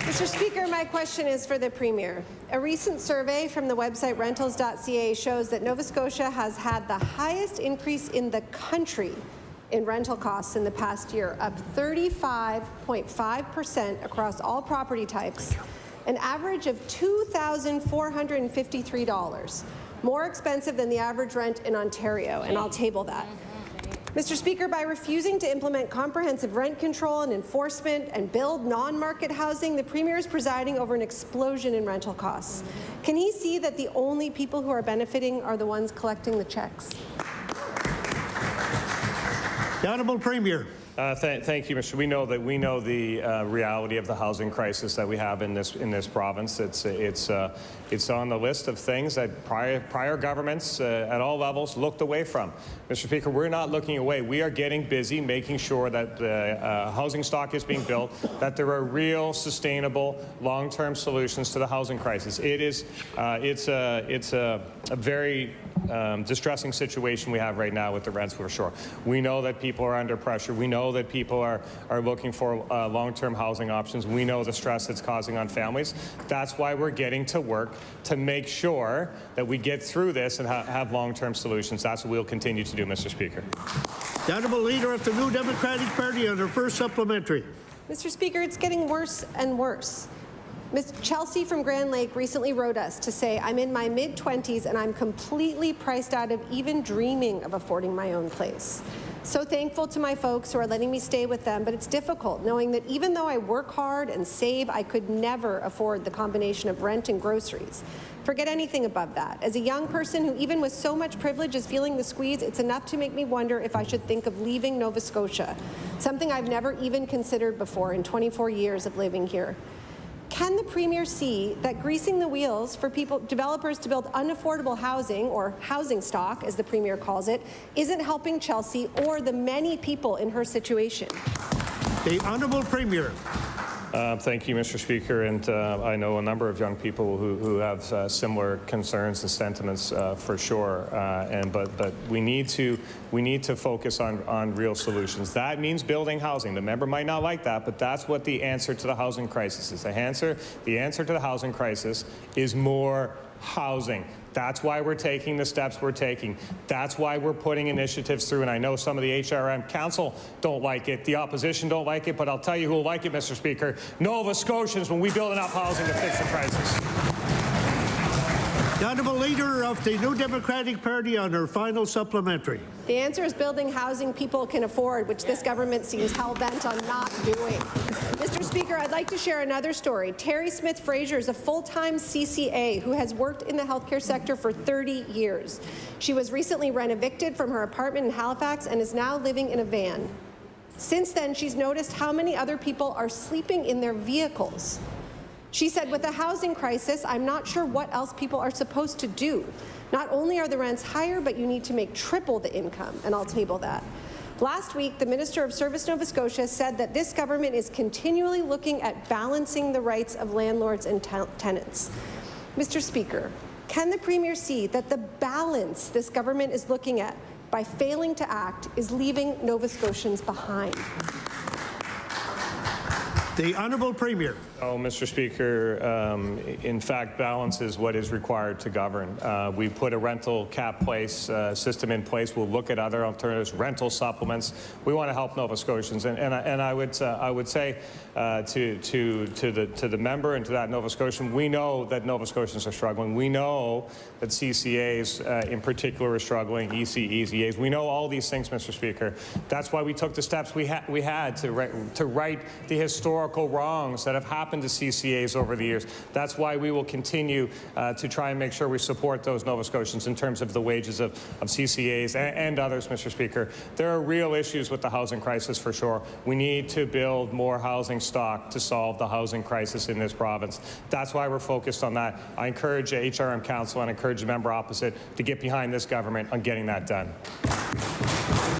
Mr. Speaker, my question is for the Premier. A recent survey from the website rentals.ca shows that Nova Scotia has had the highest increase in the country in rental costs in the past year, up 35.5% across all property types, an average of $2,453, more expensive than the average rent in Ontario, and I'll table that. Mr. Speaker, by refusing to implement comprehensive rent control and enforcement and build non-market housing, the Premier is presiding over an explosion in rental costs. Can he see that the only people who are benefiting are the ones collecting the checks? The Honourable Premier. Thank you, Mr. We know the reality of the housing crisis that we have in this province. It's on the list of things that prior governments at all levels looked away from. Mr. Speaker, we're not looking away. We are getting busy making sure that the housing stock is being built, that there are real, sustainable, long-term solutions to the housing crisis. It's a very distressing situation we have right now with the rents for sure. We know that people are under pressure. We know that people are looking for long-term housing options. We know the stress it's causing on families. That's why we're getting to work to make sure that we get through this and have long-term solutions. That's what we'll continue to do, Mr. Speaker. The Honourable Leader of the New Democratic Party on her first supplementary. Mr. Speaker, it's getting worse and worse. Ms. Chelsea from Grand Lake recently wrote us to say, I'm in my mid-20s and I'm completely priced out of even dreaming of affording my own place. So thankful to my folks who are letting me stay with them, but it's difficult knowing that even though I work hard and save, I could never afford the combination of rent and groceries. Forget anything above that. As a young person who even with so much privilege is feeling the squeeze, it's enough to make me wonder if I should think of leaving Nova Scotia, something I've never even considered before in 24 years of living here. Can the Premier see that greasing the wheels for developers to build unaffordable housing, or housing stock, as the Premier calls it, isn't helping Chelsea or the many people in her situation? The Honourable Premier. Thank you, Mr. Speaker, and I know a number of young people who have similar concerns and sentiments for sure. But we need to focus on real solutions. That means building housing. The member might not like that, but that's what the answer to the housing crisis is. The answer to the housing crisis is more housing. That's why we're taking the steps we're taking. That's why we're putting initiatives through, and I know some of the HRM Council don't like it, the opposition don't like it, but I'll tell you who will like it, Mr. Speaker. Nova Scotians, when we build enough housing to fix the crisis. The Honourable Leader of the New Democratic Party on her final supplementary. The answer is building housing people can afford, which this government seems hell-bent on not doing. Mr. Speaker, I'd like to share another story. Terry Smith-Fraser is a full-time CCA who has worked in the healthcare sector for 30 years. She was recently rent-evicted from her apartment in Halifax and is now living in a van. Since then, she's noticed how many other people are sleeping in their vehicles. She said, with the housing crisis, I'm not sure what else people are supposed to do. Not only are the rents higher, but you need to make triple the income, and I'll table that. Last week, the Minister of Service Nova Scotia said that this government is continually looking at balancing the rights of landlords and tenants. Mr. Speaker, can the Premier see that the balance this government is looking at by failing to act is leaving Nova Scotians behind? The Honourable Premier. Oh, Mr. Speaker, in fact, balance is what is required to govern. We put a rental cap system in place. We'll look at other alternatives, rental supplements. We want to help Nova Scotians, and I would say to the member and to that Nova Scotian, we know that Nova Scotians are struggling. We know that CCAs in particular are struggling, ECAs. We know all these things, Mr. Speaker. That's why we took the steps we had to right the historical wrongs that have happened to CCAs over the years. That's why we will continue to try and make sure we support those Nova Scotians in terms of the wages of CCAs and others, Mr. Speaker. There are real issues with the housing crisis for sure. We need to build more housing stock to solve the housing crisis in this province. That's why we're focused on that. I encourage HRM Council and encourage the member opposite to get behind this government on getting that done.